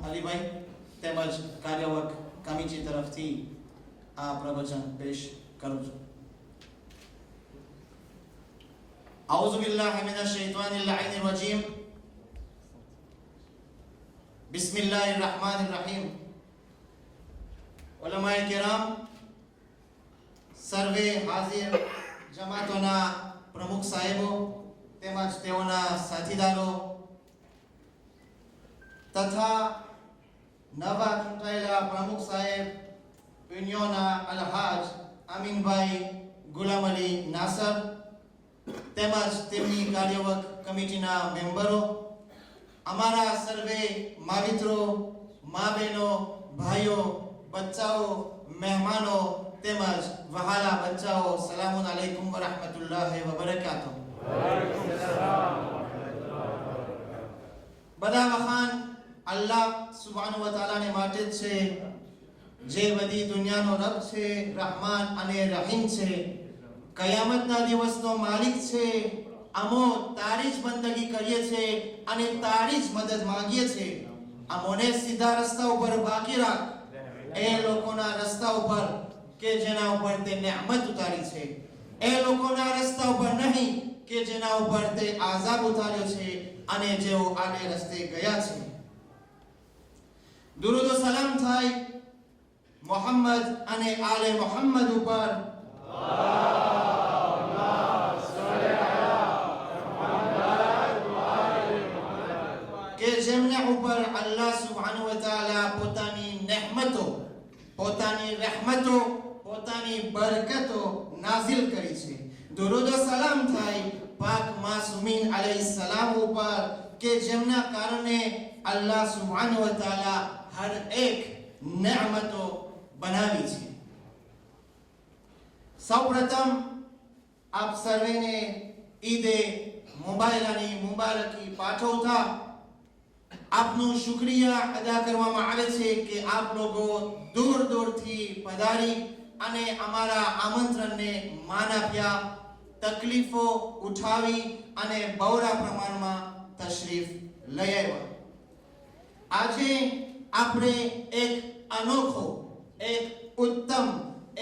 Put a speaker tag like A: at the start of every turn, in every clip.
A: અલીભાઈ તેમજ કાર્યવર્ગ કમિટી તરફથી આ પ્રવચન પેશ કરું છું. أعوذ بالله من الشيطان اللعين الرجيم بسم الله الرحمن الرحيم. उलमाए किराम, सर्वे हाजिर जमातोना प्रमुख साहेबो તેમજ તેઓના સાથીદારો તથા નવા ચૂંટાયેલા પ્રમુખ સાહેબ યુનિયનના અલહાજ અમીનભાઈ ગુલામ અલી નાસર તેમજ તેમની કાર્યવર્ગ કમિટીના મેમ્બરો, અમારા સર્વે મા મિત્રો, મા બહેનો, ભાઈઓ, બચ્ચાઓ, મહેમાનો તેમજ વહાલા બચ્ચાઓ, સલામુન અલૈકુમ વ રહમતુલ્લાહિ વ બરકાતુહુ. બધા વખાન અલ્લાહ સુબ્હાનહુ વ તઆલાને માટે છે, જે બધી દુનિયાનો રબ છે, રહમાન અને રહીમ છે, કયામતના દિવસનો માલિક છે. અમો તારી જ બંદગી કરીએ છે અને તારી જ મદદ માંગીએ છે. અમોને સીધા રસ્તા ઉપર બાકી રાખ, એ લોકોના રસ્તા ઉપર કે જેના ઉપર તે નિયામત ઉતારી છે, એ લોકોના રસ્તા ઉપર નહીં કે જેના ઉપર તે આઝાબ ઉતાર્યો છે અને જેઓ આને રસ્તે ગયા છે. દુરૂદ વ સલામ થાય મોહમ્મદ અને આલે મોહમ્મદ ઉપર. કે જેમને ઉપર અલ્લાહ સુબ્હાનહુ વ તઆલા પોતાની રહેમતો, પોતાની રહેમતો, પોતાની બરકતો નાઝિલ કરી છે. દુરૂદ વ સલામ થાય પાક માસૂમીન અલૈહિસ્સલામ ઉપર કે જેમના કારણે અલ્લાહ સુબ્હાનહુ વ તઆલા હર એક નિયામતો બનાવી છે. સૌપ્રથમ આપ સર્વેને ઈદે મુબારકની મુબારકી પાઠવતા આપનું શુક્રિયા અદા કરવામાં આવે છે કે આપ લોકો દૂર દૂરથી પધારી અને અમારા આમંત્રણને માન આપ્યા, તકલીફો ઉઠાવી અને બહોળા પ્રમાણમાં તશરીફ લઈ આવ્યા. આજે આપણે એક અનોખો, એક ઉત્તમ,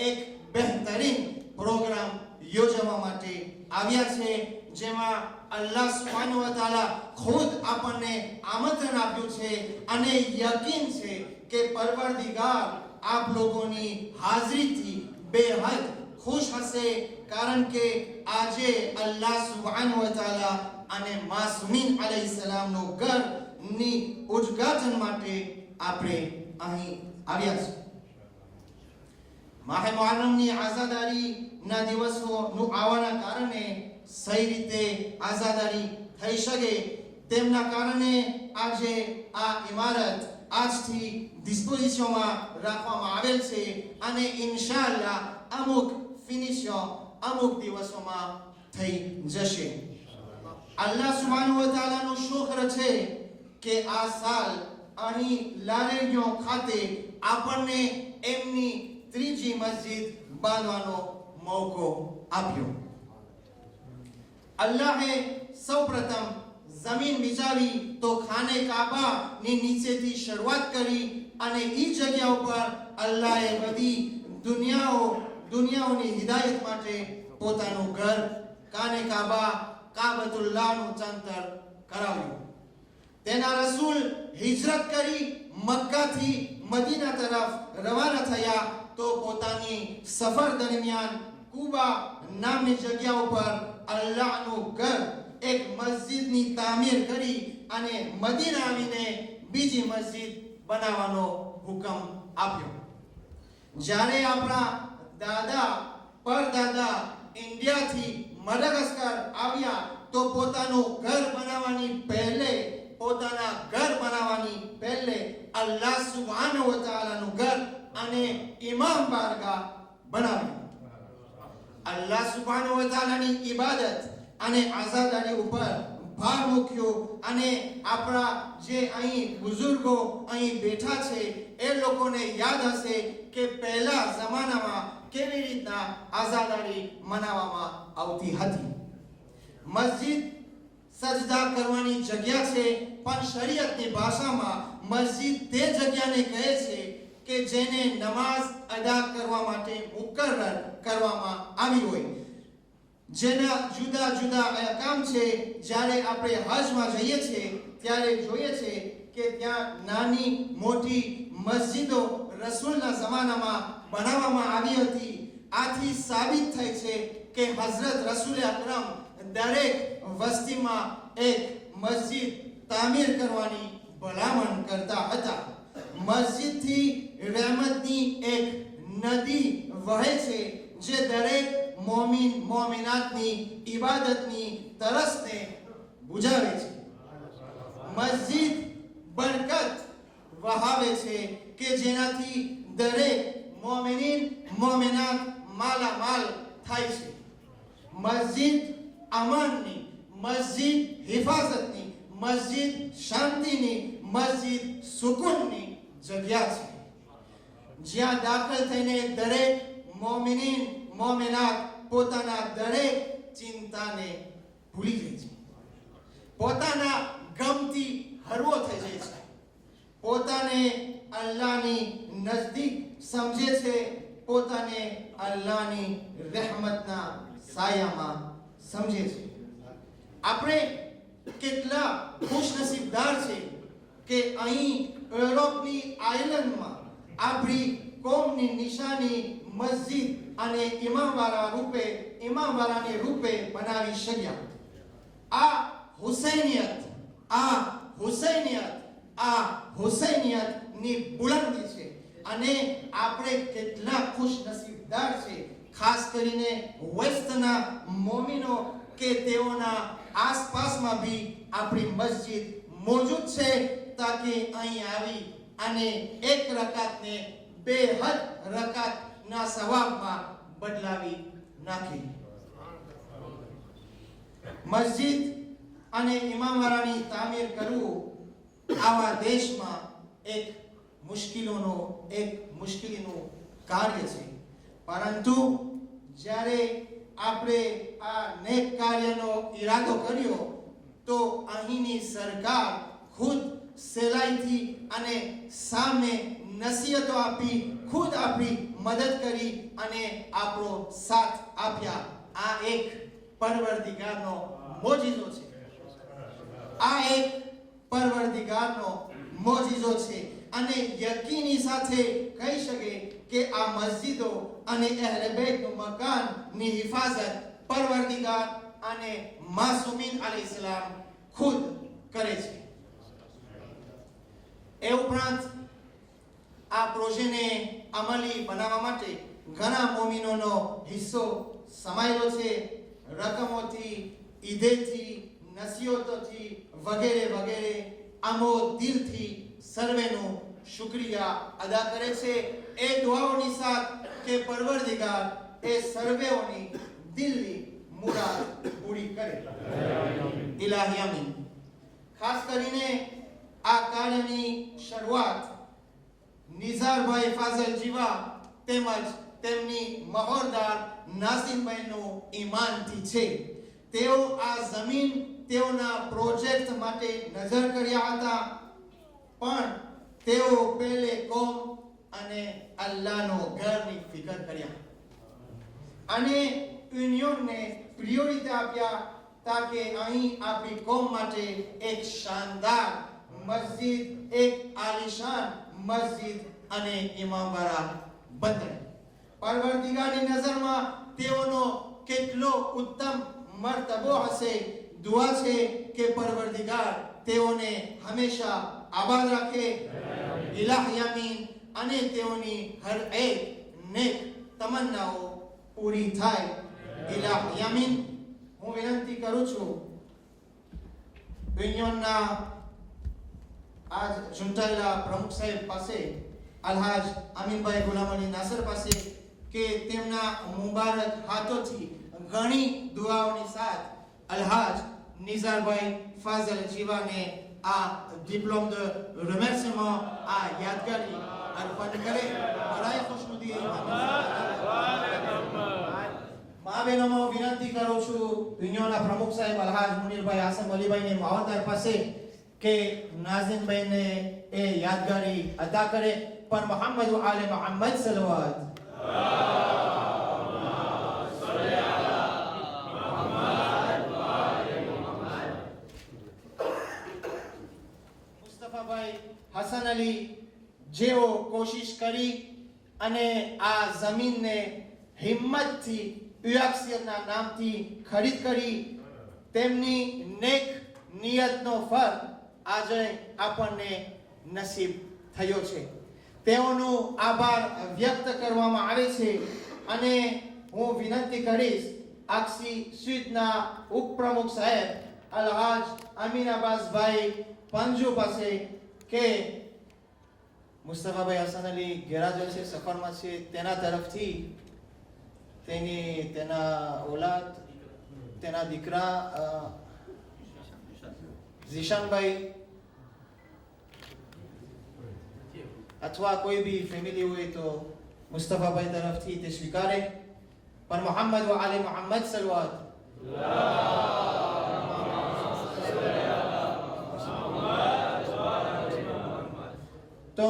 A: એક બહેતરીન પ્રોગ્રામ યોજવા માટે આવ્યા છે, જેમાં અલ્લાહ સુબ્હાનહુ વ તઆલા ખુદ આપણને આમંત્રણ આપ્યું છે અને યકીન છે કે પરવરદિગાર આપ લોકોની હાજરીથી બેહદ ખુશ હશે, કારણ કે આજે અલ્લાહ સુબ્હાનહુ વ તઆલા અને માસૂમીન અલૈહિસ્સલામનો ઘરની ઉદ્ઘાટન માટે આપણે અહીં આવ્યા છે. માહે મુહર્રમની આઝાદારીના દિવસોનું આવવાના કારણે સહી રીતે આઝાદારી થઈ શકે તેમના કારણે આજે આ ઇમારત આજથી ડિસ્પોઝિશનમાં રાખવામાં આવેલ છે અને ઇન્શાઅલ્લાહ અમુક ફિનિશો અમુક દિવસોમાં થઈ જશે. અલ્લાહ સુબ્હાનહુ વ તઆલાનો શુક્ર છે કે આ સાલ અહીં લારેજો ખાતે આપણને એમની ત્રીજી મસ્જિદ બાંધવાનો મોકો આપ્યો. અલ્લાહે સૌપ્રથમ જમીન બિછાવી તો ખાને કાબા ની નીચેથી શરૂઆત કરી અને ઈ જગ્યા ઉપર અલ્લાહે બધી દુનિયાઓની હિદાયત માટે પોતાનું ઘર ખાને કાબા કાબતુલ્લાહનું ચંતર કરાવ્યું. તેના રસૂલ હિજરત કરી મક્કાથી મદીના તરફ રવાના થયા તો પોતાની સફર દરમિયાન કુબા નામની જગ્યા ઉપર અલ્લાહનું ઘર એક મસ્જિદની તામીર કરી અને મદીના આવીને બીજી મસ્જિદ બનાવવાનો હુકમ આપ્યો. જ્યારે આપણા દાદા પરદાદા ઇન્ડિયાથી મડાગાસ્કર આવ્યા તો પોતાનું ઘર બનાવવાની પહેલે અલ્લાહ સુબ્હાનહુ વ તઆલાનું ઘર અને ઇમામ બારગાહ બનાવ્યું. અલ્લાહ સુબ્હાનહુ વ તઆલાની ઇબાદત અને આઝાદારી ઉપર ભાર મૂક્યો અને આપણા જે અહીં બુઝુર્ગો અહીં બેઠા છે એ લોકોને યાદ હશે કે પહેલા જમાનામાં કેવી રીતના આઝાદારી મનાવવામાં આવતી હતી. મસ્જિદ સજદા કરવાની જગ્યા છે, પણ શરીયતની ભાષામાં મસ્જિદ તે જગ્યાને કહે છે કે જેને નમાઝ અદા કરવા માટે મુકર્રર કરવામાં આવી હોય, જેના જુદા જુદા અહકામ છે. જ્યારે આપણે હજમાં જઈએ છીએ ત્યારે જોઈએ છે કે ત્યાં નાની મોટી મસ્જિદો રસૂલના જમાનામાં બનાવવામાં આવી હતી. આથી સાબિત થાય છે કે હઝરત રસૂલ અકરમ દરેક વસ્તીમાં એક મસ્જિદ તામીર કરવાની ભલામણ કરતા હતા. મસ્જિદથી રહેમતની એક નદી વહે છે જે દરેક મોમિન મોમિનાતની ઇબાદતની તરસને બુઝાવે છે. મસ્જિદ બરકત વહાવે છે કે જેનાથી દરેક મોમિન મોમિનાત માલામાલ થાય છે. મસ્જિદ અમાનની, મસ્જિદ હિફાજતની, મસ્જિદ શાંતિની, મસ્જિદ સુકૂનની જગ્યા છે, જ્યાં દાખલ થઈને દરેક મોમિન મોમિનાત પોતાના દરેક ચિંતાને ભૂલી જાય છે, પોતાના ગમથી હળવો થઈ જાય છે, પોતાને અલ્લાહની નજદીક સમજે છે, પોતાને અલ્લાહની રહેમતના સાયામાં સમજે છે. આપણે કેટલા ખુશનસીબદાર છે કે અહીં યુરોપની આયર્લેન્ડમાં આપણી કોમની નિશાની મસ્જિદ અને ઇમામવાળાની રૂપે બનાવી શક્યા. આ હુસૈનિયતની બુલંદી છે અને આપણે કેટલા ખુશનસીબદાર છે, ખાસ કરીને વેસ્ટના મોમિનો કે તેઓના આસપાસમાં ભી આપણી મસ્જિદ મોજૂદ છે, તાકી અહીં આવી અને એક રકાતને 2 રકાતના સવાબમાં બદલાવી નાખી. મસ્જિદ અને ઇમામવાળાની તામીર કરવું આવા દેશમાં એક મુશ્કેલીનું કાર્ય છે. પરંતુ જ્યારે આપણે આ નેક કાર્યનો ઈરાદો કર્યો તો અહીંની સરકાર ખુદ સહેલાઈથી અને સામે નસીહતો આપી, ખુદ આપણી મદદ કરી અને આપણો સાથ આપ્યા. આ એક પરવરદિગારનો મોજીઝો છે. આ એક પરવરદિગારનો મોજીઝો છે અને યકીની સાથે કહી શકે કે આ મસ્જિદો અને અહેલે બેતનું મકાનની હિફાજત પરવરદિગાર અને માસૂમીન અલૈહિસ્સલામ ખુદ કરે છે. એ ઉપરાંત આ પ્રોજેક્ટને અમલી બનાવવા માટે ઘણા મોમિનોનો હિસ્સો સમાયેલો છે. રકમોથી, ઈદેથી, નસીહતોથી વગેરે વગેરે અમો દિલથી સર્વેનો શુક્રિયા અદા કરે છે. એ દુઆઓની સાથ કે પરવરદિગાર એ સર્વેઓની દિલની મુરાદ પૂરી કરે. ઇલાહી આમીન. ખાસ કરીને આ કાર્યની શરૂઆત નિઝારભાઈ ફાઝલ જીવા તેમજ તેમની મહોરદાર નાસિમભાઈનું ઈમાનથી છે. તેઓ આ જમીન તેઓના પ્રોજેક્ટ માટે નજર કર્યા હતા, પણ તેઓ પહેલે કોમ અને અલ્લાહનો ઘરની ફિકર કર્યા અને યુનિયનને પ્રિયોરિટી આપ્યા, તાકે અહીં આપણી કોમ માટે એક શાનદાર મસ્જિદ, એક આલિશાન મસ્જિદ અને ઇમામવાળા બંધાય. પરવરદિગારની નજરમાં તેઓનો કેટલો ઉત્તમ મર્તબો હશે. દુઆ છે કે પરવરદિગાર તેઓને હંમેશા આબાદ રાખે. ઇલાહી આમીન. અને તેઓની હર એક નેક તમન્નાઓ પૂરી થાય. ઇલાહી આમીન. હું વિનંતી કરું છું યુનિયનના આજ ચૂંટાયેલા પ્રમુખ સાહેબ પાસે, અલહાજ અમીનભાઈ ગુલામ અલી નાસર પાસે, કે તેમના મુબારક હાથોથી ઘણી દુઆઓની સાથ અલહાજ નિઝારભાઈ ફાઝલ જીવાને આ ડિપ્લોમ દ remerciement આ યાદગારી અર્પણ કરે. બધાએ ખુશનુદી મા બહેનોમાં વિનંતી કરું છું યુનિયનના પ્રમુખ સાહેબ અલહાજ મુનીરભાઈ આસમ અલીભાઈને માવતર પાસે કે નાઝીમભાઈને એ યાદગારી અદા કરે. પર મોહમ્મદ વ આલે મોહમ્મદ સલવાત. મુસ્તફાભાઈ હસન અલી જેઓ કોશિશ કરી અને આ જમીનને હિંમતથી યુએક્સિયરના નામથી ખરીદ કરી, તેમની નેક નિયતનો ફળ આજે આપણને નસીબ થયો છે. તેઓનો આભાર વ્યક્ત કરવામાં આવે છે અને હું વિનંતી કરીશ આક્ષી સ્વીટના ઉપપ્રમુખ સાહેબ અલહાજ અમીન અબ્બાસભાઈ પંજુ પાસે કે મુસ્તફાભાઈ હસન અલી ગેરાજો છે, સફરમાં છે, તેના તરફથી તેના ઓલાદ, તેના દીકરા ઝીશાનભાઈ અથવા કોઈ બી ફેમિલી હોય તો મુસ્તફાભાઈ તરફથી તે સ્વીકારે. પર મોહમ્મદ વ આલે મોહમ્મદ સલવાત. તો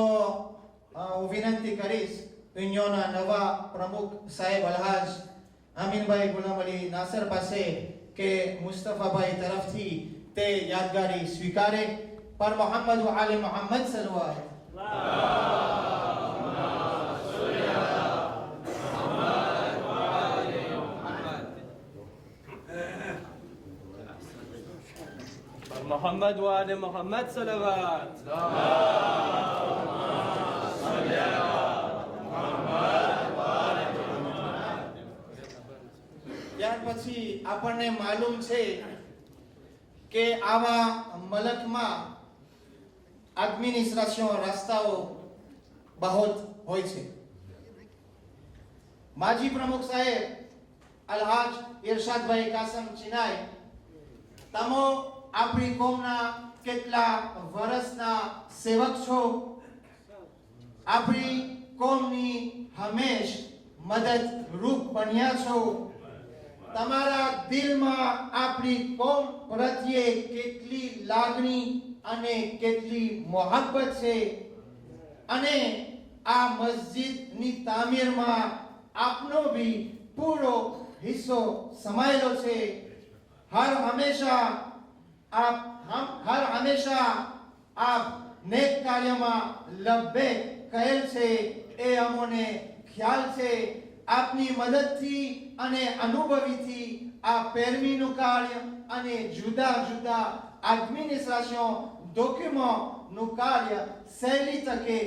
A: હું વિનંતી કરીશ યુનિયનના નવા પ્રમુખ સાહેબ અલહાજ અમીનભાઈ ગુલામ અલી નાસર પાસે કે મુસ્તફાભાઈ તરફથી તે યાદગારી સ્વીકારે. પર મોહમ્મદ વ આલે મોહમ્મદ સલવાત.
B: محمد وآل محمد صلوات.
A: ત્યાર પછી આપણને માલુમ છે કે આવા મલકમાં એડમિનિસ્ટ્રેશન રસ્તાઓ બહુ હોય છે. માજી પ્રમુખ સાહેબ અલહાજ ઇરશાદભાઈ કાસમ ચિનાઈ, તમો આપણી કોમના કેટલા વર્ષના સેવક છો. આપણી કોમની હંમેશ મદદરૂપ બન્યા છો. તમારા દિલમાં આપણી કોમ પ્રત્યે કેટલી લાગણી અને કેટલી મોહબ્બત છે અને આ મસ્જિદની તામીરમાં આપનો બી પૂરો હિસ્સો સમાયેલો છે. હર હંમેશા આપ નેક કાર્યમાં લબ્બેક કહેલ છે એ અમોને ખ્યાલ છે. આપની મદદથી અને અનુભવીથી આ પેરવીનું કાર્ય અને જુદા જુદા એડમિનિસ્ટ્રેશન ડોક્યુમેન્ટનું કાર્ય સહેલી તકે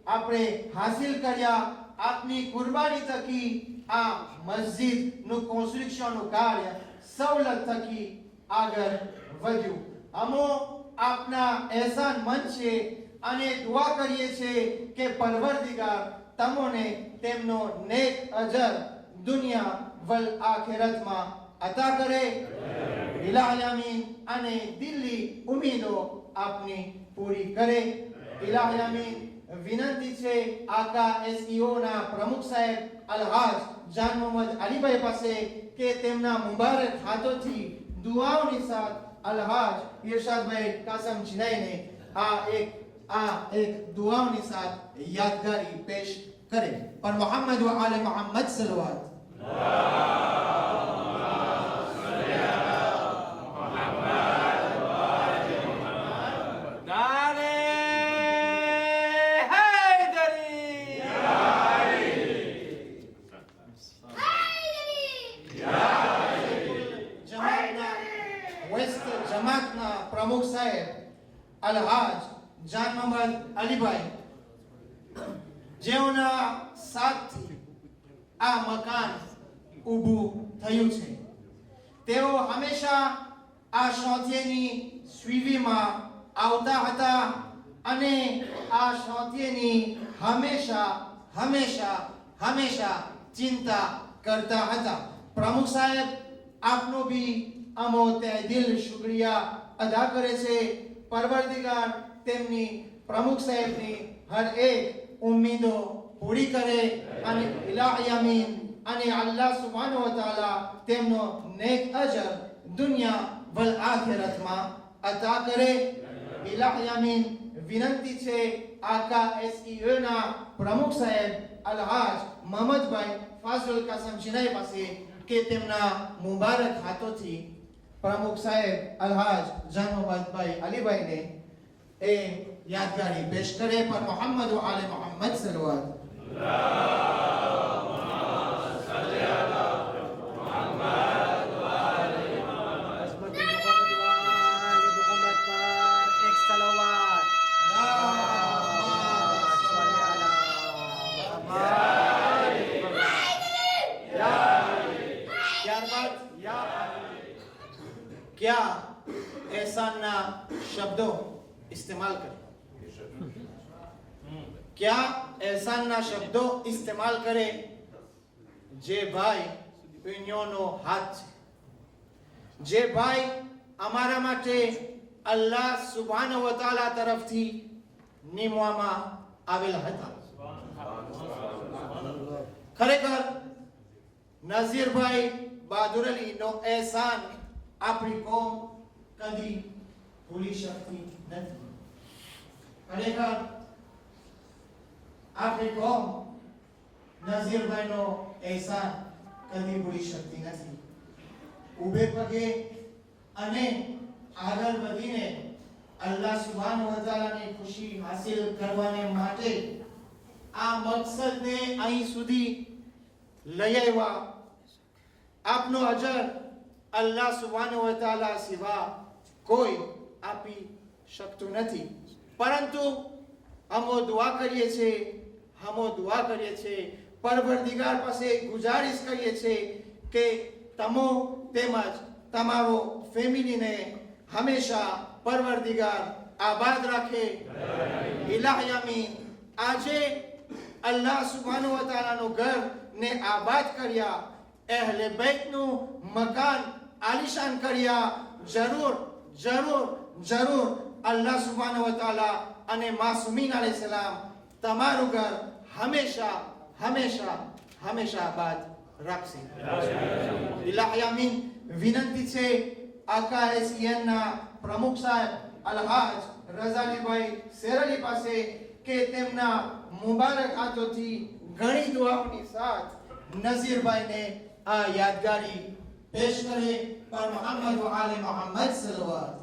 A: આપણે હાસિલ કર્યા. આપની કુરબાની થકી આ મસ્જિદનું કન્સ્ટ્રક્શનનું કાર્ય સવલત થકી આગળ વધ્યું. અમો આપના એહસાન મંદ છે અને દુઆ કરીએ છીએ કે પરવરદિગાર તમોને તેમનો નેક અજર દુનિયા વલ આખિરતમાં અતા કરે. ઇલાહી આમીન. અને દિલ્હી ઉમીદો આપની પૂરી કરે. ઇલાહી આમીન. વિનંતી છે આકા એસઈઓ ના પ્રમુખ સાહેબ અલહાજ જાન મોહમ્મદ અલીભાઈ પાસે કે તેમના મુબારક હાથોથી દુઆઓની સાથ અલહાજ ઇરશાદભાઈ કાસમ ચિનાઈને આ એક દુઆઓની સાથ યાદગારી પેશ કરે. પર મોહમ્મદ વ આલે મોહમ્મદ સલવાત. જમાતના પ્રમુખ સાહેબ અલહાજ જાન મોહમ્મદ અલીભાઈ, જેઓના સાથથી આ મકાન ઊભું થયું છે. તેઓ હંમેશા આ શોધ્યની સ્વીવીમાં આવતા હતા અને આ શોધ્યની હંમેશા ચિંતા કરતા હતા. પ્રમુખ સાહેબ આપનો બી અમો તે દિલ શુક્રિયા અદા કરે છે. પરવરદિગાર તેમની પ્રમુખ સાહેબની હર એક ઉમ્મીદો પૂરી કરે અને ઇલાહી આમીન. અને અલ્લાહ સુબ્હાનહુ વ તઆલા તેમનો નેક અજર દુનિયા વલ આખિરતમાં અતા કરે. ઇલાહી આમીન. વિનંતી છે આકા SEO ના પ્રમુખ સાહેબ અલહાજ મોહમ્મદભાઈ ફાઝલ કાસમ શિનાઈ પાસે કે તેમના મુબારક હાથોથી પ્રમુખ સાહેબ અલહાજ જાન મોહમ્મદભાઈ અલીભાઈને એ યાદગારી પેશ કરે પર મોહમ્મદ વ આલે મોહમ્મદ સલવાત क्या एहसानना शब्दों इस्तेमाल करें क्या एहसानना शब्दों इस्तेमाल करें जे भाई दुनियाનો હાથ છે જે ભાઈ અમારા માટે અલ્લાહ સુબ્હાનહુ વ તઆલા તરફથી નિમવામાં આવેલા હતા ખરેખર નઝીરભાઈ બહાદુર અલીનો એહસાન આપણી કોમ કદી ભૂલી શકતી નથી ખરેખર આપણી કોમ નઝીરભાઈનો એહસાન કદી ભૂલી શકતી નથી ઊભે પગે અને આગળ વધીને અલ્લાહ સુબ્હાનહુ વ તઆલાની ખુશી હાસિલ કરવાને માટે આ મકસદને અહીં સુધી લઈ આવ્યા આપનો અજર અલ્લાહ સુબ્હાનહુ વ તઆલા સિવા કોઈ આપી શકતું નથી પરંતુ હમો દુઆ કરીએ છીએ પરવરદિગાર પાસે ગુજારિશ કરીએ છીએ કે તમો તેમજ તમારો ફેમિલીને હંમેશા પરવરદિગાર આબાદ રાખે ઇલાહી આમીન આજે અલ્લાહ સુબ્હાનહુ વ તઆલાનું ઘર ને આબાદ કર્યા અહેલે બેતનું મકાન આલિશાન કર્યા જરૂર અલ્લાહ સુબ્હાનહુ વ તઆલા અને માસૂમીન અલૈહિસ્સલામ તમારું ઘર હંમેશા આબાદ રાખશે ઇલાહી આમીન વિનંતી છે આકા SEN ના પ્રમુખ સાહેબ અલહાજ રઝાલીભાઈ શેરઅલી પાસે કે તેમના મુબારક હાથોથી ઘણી દુઆઓની સાથ નઝીરભાઈને આ યાદગારી પેશ કરે પર મોહમ્મદ વ આલે મોહમ્મદ સલવાત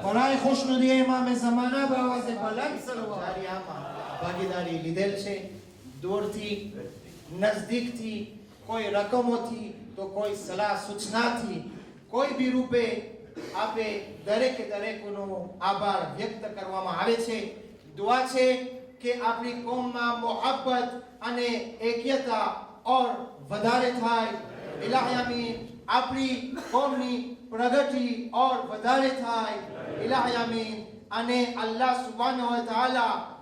A: बनाए खुशनुदी इमाम ज़माना बावाज़े बुलंद सलवात जारी आमा ભાગીદારી લીધેલ છે દૂરથી નજદીકથી કોઈ રકમોથી તો કોઈ સલાહ સૂચનાથી કોઈ બી રૂપે આપે દરેકનો આભાર વ્યક્ત કરવામાં આવે છે દુઆ છે કે આપણી કોમમાં મોહબ્બત અને એકતા ઓર વધારે થાય ઇલાહી આમીન આપણી કોમની પ્રગતિ ઓર વધારે થાય ઇલાહી આમીન અને અલ્લાહ સુબ્હાનહુ વ તઆલા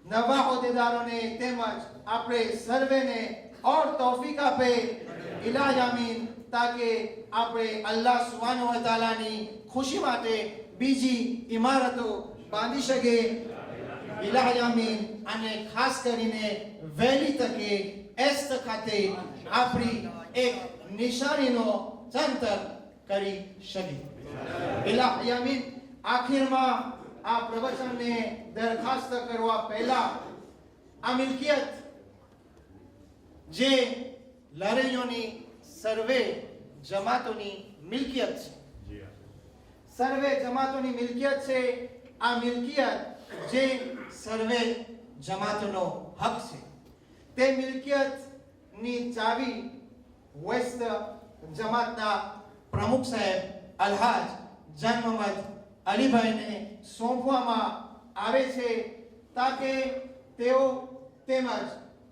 A: નવા હોદ્દેદારોને તેમજ આપણે સર્વેને ઓર તૌફીક આપે ઇલાહી આમીન તાકે આપણે અલ્લાહ સુબ્હાનહુ વ તઆલાની ખુશી માટે બીજી ઇમારતો બાંધી શકે ઇલાહી આમીન અને ખાસ કરીને વહેલી તકે એસ્ત ખાતે આપણી એક નિશાનીનો ચંતર કરી શકે ઇલાહી આમીન આખિરમાં આ પ્રવચનને દરખાસ્ત કરવા પહેલા આ મિલકિયત જે લરેયોની સર્વે જમાતોની મિલકિયત છે સર્વે જમાતોની મિલકિયત છે આ મિલકિયત જે સર્વે જમાતોનો હક છે તે મિલકિયતની ચાવી વેસ્ટ જમાતના પ્રમુખ સાહેબ અલહાજ જાન મોહમ્મદ અલીભાઈને સોંપવામાં આવે છે તાકે તેઓ તેમજ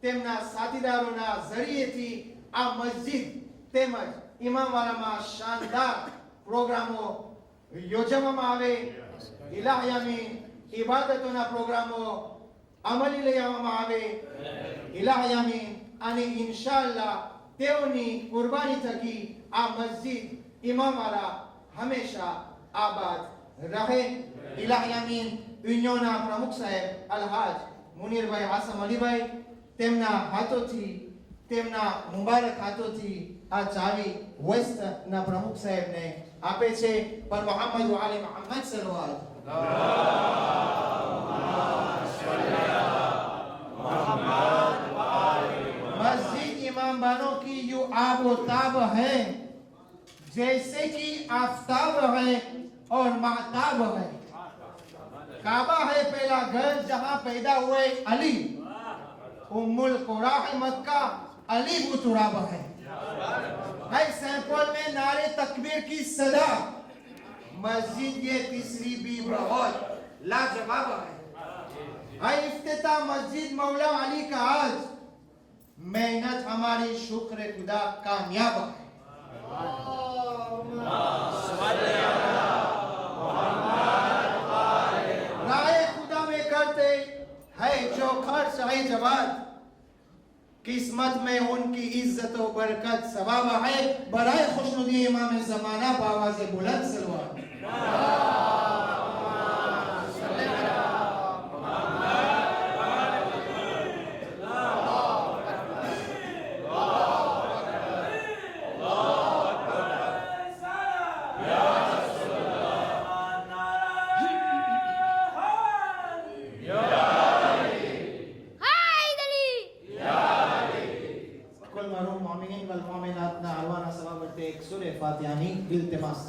A: તેમના સાથીદારોના ઝરીએથી આ મસ્જિદ તેમજ ઇમામવાડામાં શાનદાર પ્રોગ્રામો યોજવામાં આવે ઇલાહી આમીન ઇબાદતોના પ્રોગ્રામો અમલી લઈ આવવામાં આવે. ઇલાહી આમીન. અને ઇન્શાઅલ્લાહ તેઓની કુરબાની થકી આ મસ્જિદ ઇમામવાળા હંમેશા આબાદ રહે. ઇલાહી આમીન. યુનિયનના પ્રમુખ સાહેબ અલહાજ મુનીરભાઈ હાસમ અલીભાઈ તેમના હાથોથી તેમના મુબારક હાથોથી આ ચાવી વેસ્ટના પ્રમુખ સાહેબને આપે છે. પર મોહમ્મદ વાલે મોહમ્મદ સલવાત. मस्जिद इमाम बानों की जो आबोताब है जैसे कि आफताब है और महताब है. काबा है पहला घर जहां पैदा हुए अली. उम्मुल कुरा है मक्का. अली बुतुराब है. सेंट पॉल में नारे तकबीर की सदा. मस्जिद ये तीसरी भी बहुत लाजवाब है. इफ्तिताह मस्जिद मौला अली का आज. मेहनत हमारी शुक्र खुदा कामयाब है. राय खुदा में करते है जो खर्च है जवाब. किस्मत में उनकी इज्जत और बरकत सवाब है. बराए खुशनुदी इमाम ज़माना बावाज़ बुलंद सलवात. मोमिनीन वल मोमिनात ना अरवाना सवा बरते एक सूरे फातिहानी इल्तिमास.